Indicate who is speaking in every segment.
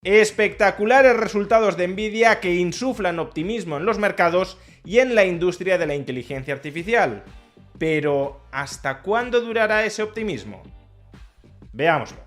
Speaker 1: Espectaculares resultados de Nvidia que insuflan optimismo en los mercados y en la industria de la inteligencia artificial. Pero, ¿hasta cuándo durará ese optimismo? Veámoslo.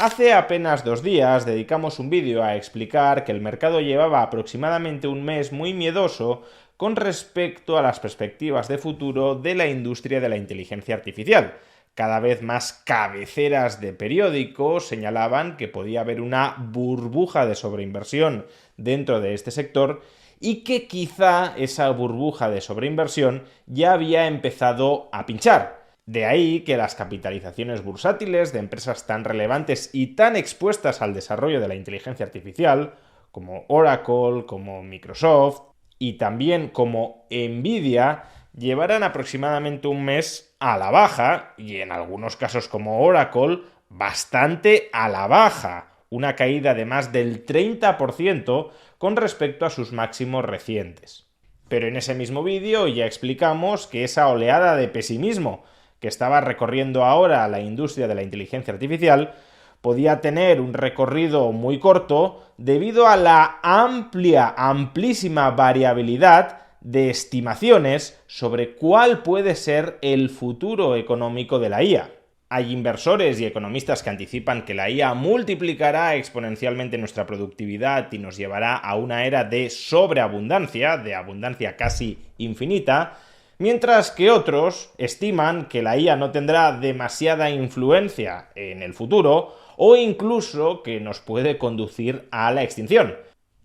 Speaker 1: Hace apenas 2 días dedicamos un vídeo a explicar que el mercado llevaba aproximadamente un mes muy miedoso con respecto a las perspectivas de futuro de la industria de la inteligencia artificial. Cada vez más cabeceras de periódicos señalaban que podía haber una burbuja de sobreinversión dentro de este sector y que quizá esa burbuja de sobreinversión ya había empezado a pinchar. De ahí que las capitalizaciones bursátiles de empresas tan relevantes y tan expuestas al desarrollo de la inteligencia artificial, como Oracle, como Microsoft y también como Nvidia, llevaran aproximadamente un mes a la baja y en algunos casos como Oracle, bastante a la baja, una caída de más del 30% con respecto a sus máximos recientes. Pero en ese mismo vídeo ya explicamos que esa oleada de pesimismo que estaba recorriendo ahora la industria de la inteligencia artificial podía tener un recorrido muy corto debido a la amplísima variabilidad de estimaciones sobre cuál puede ser el futuro económico de la IA. Hay inversores y economistas que anticipan que la IA multiplicará exponencialmente nuestra productividad y nos llevará a una era de sobreabundancia, de abundancia casi infinita, mientras que otros estiman que la IA no tendrá demasiada influencia en el futuro o incluso que nos puede conducir a la extinción.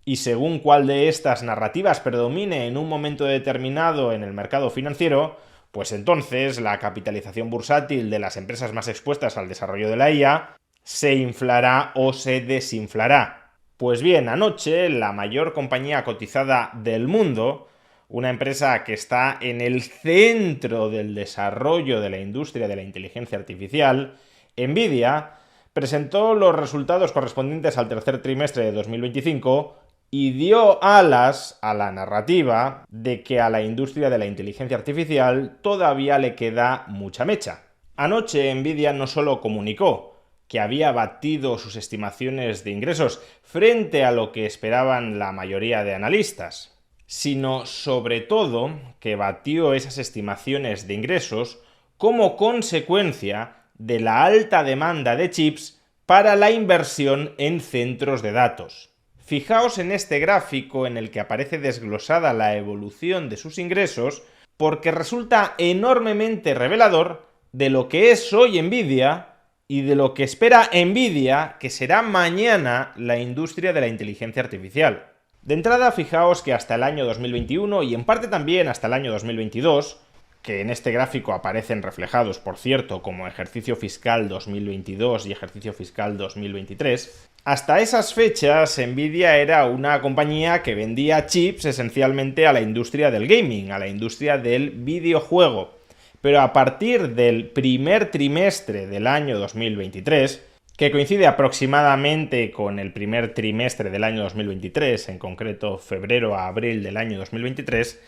Speaker 1: Y según cuál de estas narrativas predomine en un momento determinado en el mercado financiero, pues entonces la capitalización bursátil de las empresas más expuestas al desarrollo de la IA se inflará o se desinflará. Pues bien, anoche la mayor compañía cotizada del mundo, una empresa que está en el centro del desarrollo de la industria de la inteligencia artificial, Nvidia, presentó los resultados correspondientes al tercer trimestre de 2025 y dio alas a la narrativa de que a la industria de la inteligencia artificial todavía le queda mucha mecha. Anoche Nvidia no solo comunicó que había batido sus estimaciones de ingresos frente a lo que esperaban la mayoría de analistas, sino sobre todo que batió esas estimaciones de ingresos como consecuencia de la alta demanda de chips para la inversión en centros de datos. Fijaos en este gráfico en el que aparece desglosada la evolución de sus ingresos, porque resulta enormemente revelador de lo que es hoy Nvidia y de lo que espera Nvidia que será mañana la industria de la inteligencia artificial. De entrada, fijaos que hasta el año 2021 y en parte también hasta el año 2022, que en este gráfico aparecen reflejados, por cierto, como ejercicio fiscal 2022 y ejercicio fiscal 2023, hasta esas fechas Nvidia era una compañía que vendía chips esencialmente a la industria del gaming, a la industria del videojuego. Pero a partir del primer trimestre del año 2023, que coincide aproximadamente con el primer trimestre del año 2023, en concreto febrero a abril del año 2023,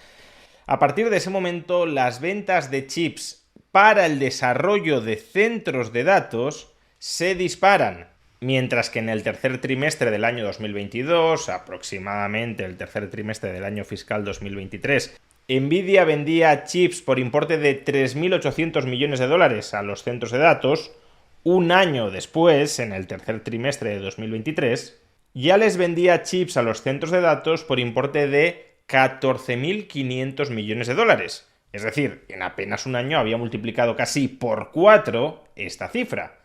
Speaker 1: a partir de ese momento las ventas de chips para el desarrollo de centros de datos se disparan, mientras que en el tercer trimestre del año 2022, aproximadamente el tercer trimestre del año fiscal 2023, Nvidia vendía chips por importe de 3.800 millones de dólares a los centros de datos. Un año después, en el tercer trimestre de 2023, ya les vendía chips a los centros de datos por importe de 14.500 millones de dólares. Es decir, en apenas un año había multiplicado casi por 4 esta cifra.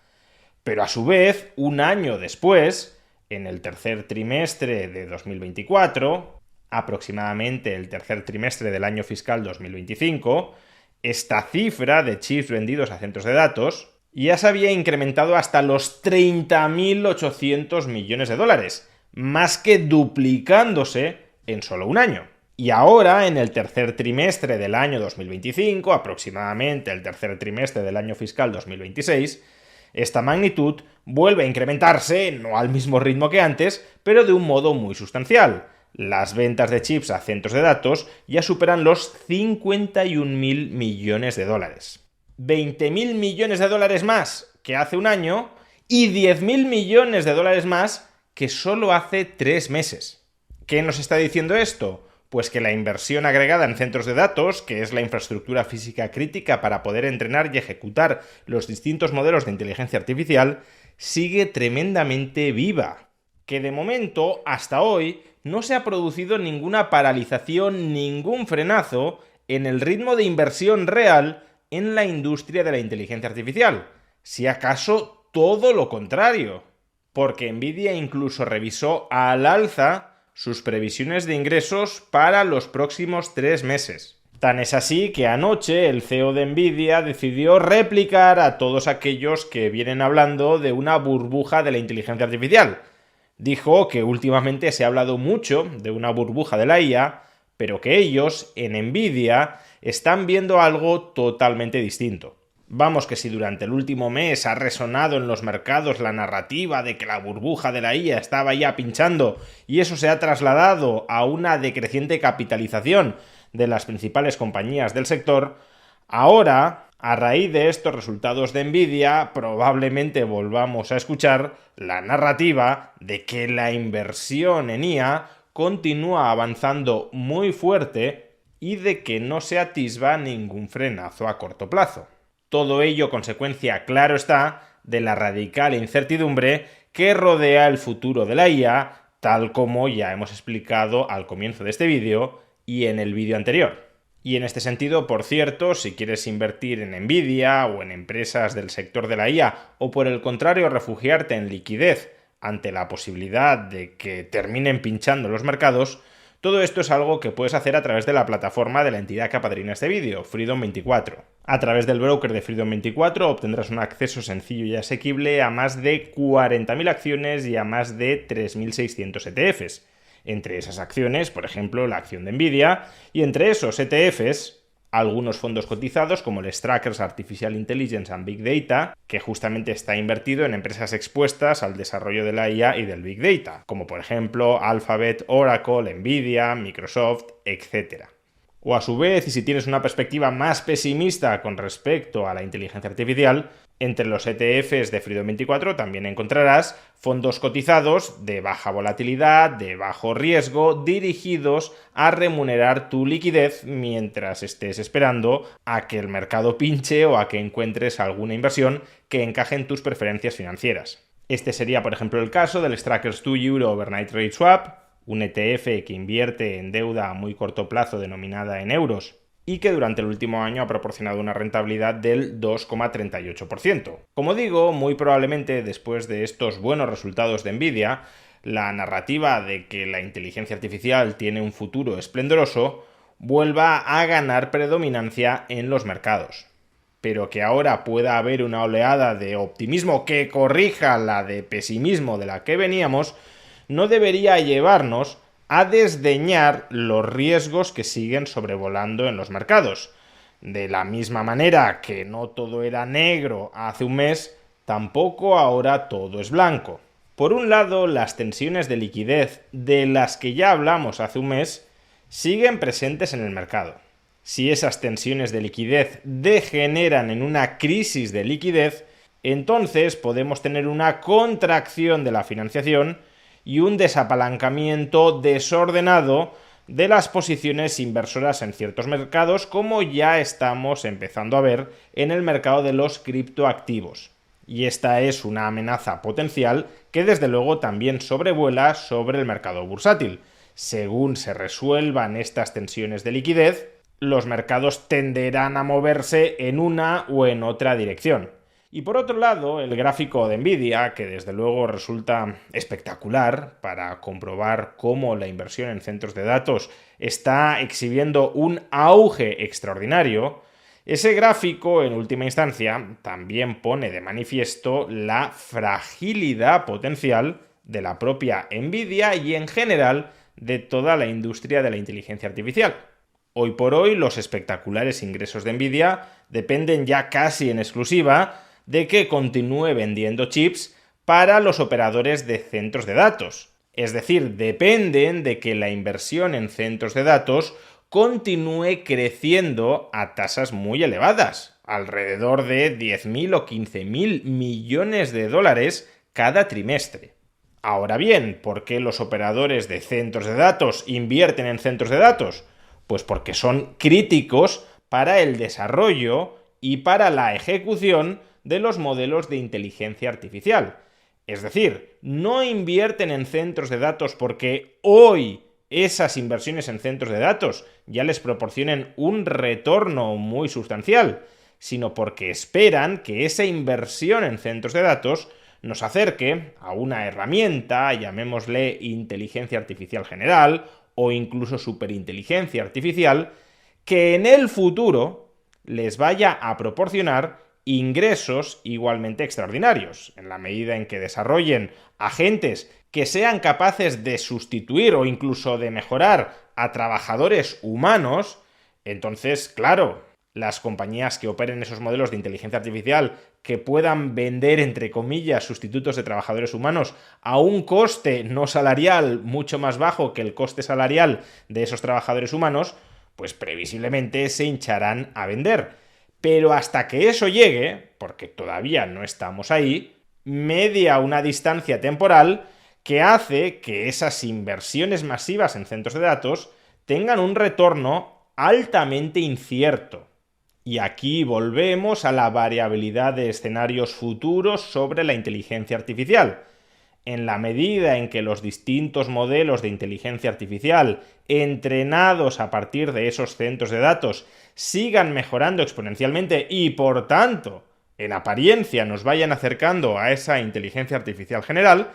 Speaker 1: Pero a su vez, un año después, en el tercer trimestre de 2024, aproximadamente el tercer trimestre del año fiscal 2025, esta cifra de chips vendidos a centros de datos ya se había incrementado hasta los 30.800 millones de dólares, más que duplicándose en solo un año. Y ahora, en el tercer trimestre del año 2025, aproximadamente el tercer trimestre del año fiscal 2026, esta magnitud vuelve a incrementarse, no al mismo ritmo que antes, pero de un modo muy sustancial. Las ventas de chips a centros de datos ya superan los 51.000 millones de dólares. 20.000 millones de dólares más que hace un año y 10.000 millones de dólares más que solo hace 3 meses. ¿Qué nos está diciendo esto? Pues que la inversión agregada en centros de datos, que es la infraestructura física crítica para poder entrenar y ejecutar los distintos modelos de inteligencia artificial, sigue tremendamente viva. Que de momento, hasta hoy, no se ha producido ninguna paralización, ningún frenazo en el ritmo de inversión real en la industria de la inteligencia artificial. Si acaso todo lo contrario. Porque Nvidia incluso revisó al alza sus previsiones de ingresos para los próximos 3 meses. Tan es así que anoche el CEO de Nvidia decidió replicar a todos aquellos que vienen hablando de una burbuja de la inteligencia artificial. Dijo que últimamente se ha hablado mucho de una burbuja de la IA, pero que ellos, en Nvidia, están viendo algo totalmente distinto. Vamos, que si durante el último mes ha resonado en los mercados la narrativa de que la burbuja de la IA estaba ya pinchando y eso se ha trasladado a una decreciente capitalización de las principales compañías del sector, ahora, a raíz de estos resultados de Nvidia, probablemente volvamos a escuchar la narrativa de que la inversión en IA continúa avanzando muy fuerte y de que no se atisba ningún frenazo a corto plazo. Todo ello consecuencia, claro está, de la radical incertidumbre que rodea el futuro de la IA, tal como ya hemos explicado al comienzo de este vídeo y en el vídeo anterior. Y en este sentido, por cierto, si quieres invertir en Nvidia o en empresas del sector de la IA, o por el contrario refugiarte en liquidez ante la posibilidad de que terminen pinchando los mercados, todo esto es algo que puedes hacer a través de la plataforma de la entidad que apadrina este vídeo, Freedom24. A través del broker de Freedom24 obtendrás un acceso sencillo y asequible a más de 40.000 acciones y a más de 3.600 ETFs. Entre esas acciones, por ejemplo, la acción de Nvidia, y entre esos ETFs, algunos fondos cotizados como el Strackers Artificial Intelligence and Big Data, que justamente está invertido en empresas expuestas al desarrollo de la IA y del Big Data, como por ejemplo Alphabet, Oracle, Nvidia, Microsoft, etc. O a su vez, y si tienes una perspectiva más pesimista con respecto a la inteligencia artificial, entre los ETFs de Freedom24 también encontrarás fondos cotizados de baja volatilidad, de bajo riesgo, dirigidos a remunerar tu liquidez mientras estés esperando a que el mercado pinche o a que encuentres alguna inversión que encaje en tus preferencias financieras. Este sería, por ejemplo, el caso del Strackers 2 Euro Overnight Rate Swap, un ETF que invierte en deuda a muy corto plazo denominada en euros y que durante el último año ha proporcionado una rentabilidad del 2,38%. Como digo, muy probablemente después de estos buenos resultados de Nvidia, la narrativa de que la inteligencia artificial tiene un futuro esplendoroso vuelva a ganar predominancia en los mercados. Pero que ahora pueda haber una oleada de optimismo que corrija la de pesimismo de la que veníamos, no debería llevarnos a desdeñar los riesgos que siguen sobrevolando en los mercados. De la misma manera que no todo era negro hace un mes, tampoco ahora todo es blanco. Por un lado, las tensiones de liquidez de las que ya hablamos hace un mes siguen presentes en el mercado. Si esas tensiones de liquidez degeneran en una crisis de liquidez, entonces podemos tener una contracción de la financiación y un desapalancamiento desordenado de las posiciones inversoras en ciertos mercados, como ya estamos empezando a ver en el mercado de los criptoactivos. Y esta es una amenaza potencial que desde luego también sobrevuela sobre el mercado bursátil. Según se resuelvan estas tensiones de liquidez, los mercados tenderán a moverse en una o en otra dirección. Y por otro lado, el gráfico de Nvidia, que desde luego resulta espectacular para comprobar cómo la inversión en centros de datos está exhibiendo un auge extraordinario, ese gráfico, en última instancia, también pone de manifiesto la fragilidad potencial de la propia Nvidia y en general de toda la industria de la inteligencia artificial. Hoy por hoy, los espectaculares ingresos de Nvidia dependen ya casi en exclusiva de que continúe vendiendo chips para los operadores de centros de datos. Es decir, dependen de que la inversión en centros de datos continúe creciendo a tasas muy elevadas, alrededor de 10.000 o 15.000 millones de dólares cada trimestre. Ahora bien, ¿por qué los operadores de centros de datos invierten en centros de datos? Pues porque son críticos para el desarrollo y para la ejecución de los modelos de inteligencia artificial. Es decir, no invierten en centros de datos porque hoy esas inversiones en centros de datos ya les proporcionen un retorno muy sustancial, sino porque esperan que esa inversión en centros de datos nos acerque a una herramienta, llamémosle inteligencia artificial general o incluso superinteligencia artificial, que en el futuro les vaya a proporcionar ingresos igualmente extraordinarios, en la medida en que desarrollen agentes que sean capaces de sustituir o incluso de mejorar a trabajadores humanos. Entonces, claro, las compañías que operen esos modelos de inteligencia artificial que puedan vender, entre comillas, sustitutos de trabajadores humanos a un coste no salarial mucho más bajo que el coste salarial de esos trabajadores humanos, pues previsiblemente se hincharán a vender. Pero hasta que eso llegue, porque todavía no estamos ahí, media una distancia temporal que hace que esas inversiones masivas en centros de datos tengan un retorno altamente incierto. Y aquí volvemos a la variabilidad de escenarios futuros sobre la inteligencia artificial. En la medida en que los distintos modelos de inteligencia artificial entrenados a partir de esos centros de datos sigan mejorando exponencialmente y, por tanto, en apariencia nos vayan acercando a esa inteligencia artificial general,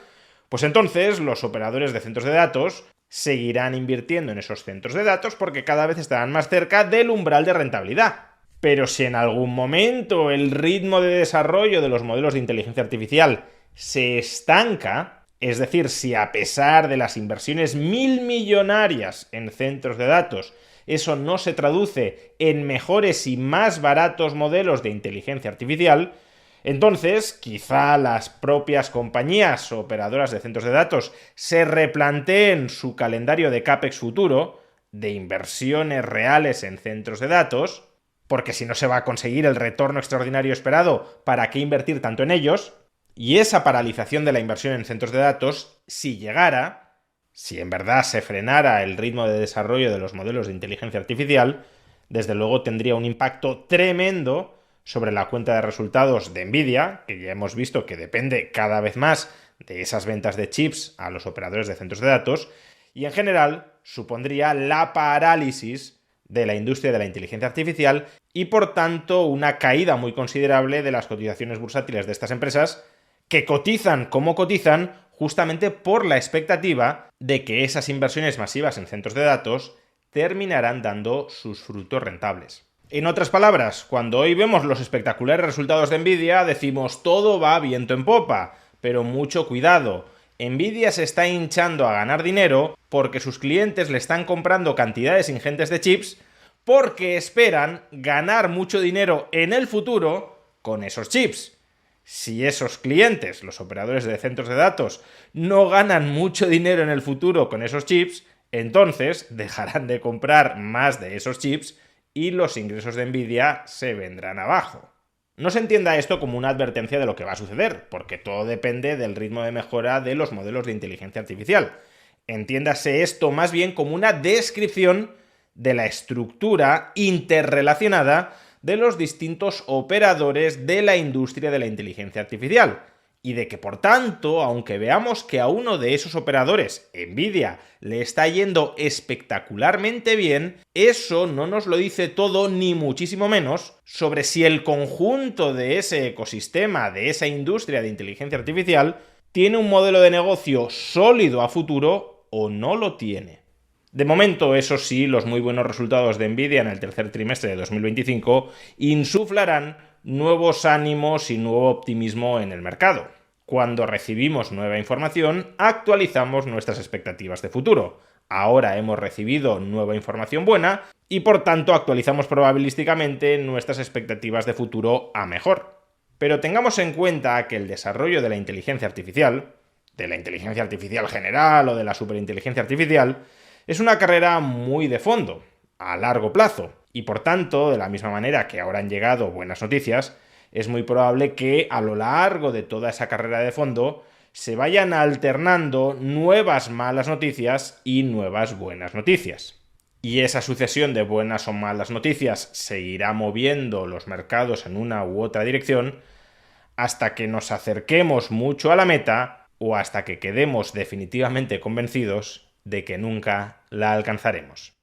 Speaker 1: pues entonces los operadores de centros de datos seguirán invirtiendo en esos centros de datos porque cada vez estarán más cerca del umbral de rentabilidad. Pero si en algún momento el ritmo de desarrollo de los modelos de inteligencia artificial se estanca, es decir, si a pesar de las inversiones milmillonarias en centros de datos, eso no se traduce en mejores y más baratos modelos de inteligencia artificial, entonces quizá las propias compañías operadoras de centros de datos se replanteen su calendario de CAPEX futuro, de inversiones reales en centros de datos, porque si no se va a conseguir el retorno extraordinario esperado, ¿para qué invertir tanto en ellos? Y esa paralización de la inversión en centros de datos, si llegara, si en verdad se frenara el ritmo de desarrollo de los modelos de inteligencia artificial, desde luego tendría un impacto tremendo sobre la cuenta de resultados de Nvidia, que ya hemos visto que depende cada vez más de esas ventas de chips a los operadores de centros de datos, y en general supondría la parálisis de la industria de la inteligencia artificial y por tanto una caída muy considerable de las cotizaciones bursátiles de estas empresas que cotizan como cotizan justamente por la expectativa de que esas inversiones masivas en centros de datos terminarán dando sus frutos rentables. En otras palabras, cuando hoy vemos los espectaculares resultados de Nvidia, decimos todo va viento en popa, pero mucho cuidado. Nvidia se está hinchando a ganar dinero porque sus clientes le están comprando cantidades ingentes de chips porque esperan ganar mucho dinero en el futuro con esos chips. Si esos clientes, los operadores de centros de datos, no ganan mucho dinero en el futuro con esos chips, entonces dejarán de comprar más de esos chips y los ingresos de Nvidia se vendrán abajo. No se entienda esto como una advertencia de lo que va a suceder, porque todo depende del ritmo de mejora de los modelos de inteligencia artificial. Entiéndase esto más bien como una descripción de la estructura interrelacionada de los distintos operadores de la industria de la inteligencia artificial, y de que, por tanto, aunque veamos que a uno de esos operadores, Nvidia, le está yendo espectacularmente bien, eso no nos lo dice todo, ni muchísimo menos, sobre si el conjunto de ese ecosistema, de esa industria de inteligencia artificial, tiene un modelo de negocio sólido a futuro o no lo tiene. De momento, eso sí, los muy buenos resultados de Nvidia en el tercer trimestre de 2025 insuflarán nuevos ánimos y nuevo optimismo en el mercado. Cuando recibimos nueva información, actualizamos nuestras expectativas de futuro. Ahora hemos recibido nueva información buena y por tanto actualizamos probabilísticamente nuestras expectativas de futuro a mejor. Pero tengamos en cuenta que el desarrollo de la inteligencia artificial general o de la superinteligencia artificial, es una carrera muy de fondo, a largo plazo. Y por tanto, de la misma manera que ahora han llegado buenas noticias, es muy probable que a lo largo de toda esa carrera de fondo se vayan alternando nuevas malas noticias y nuevas buenas noticias. Y esa sucesión de buenas o malas noticias seguirá moviendo los mercados en una u otra dirección hasta que nos acerquemos mucho a la meta o hasta que quedemos definitivamente convencidos de que nunca la alcanzaremos.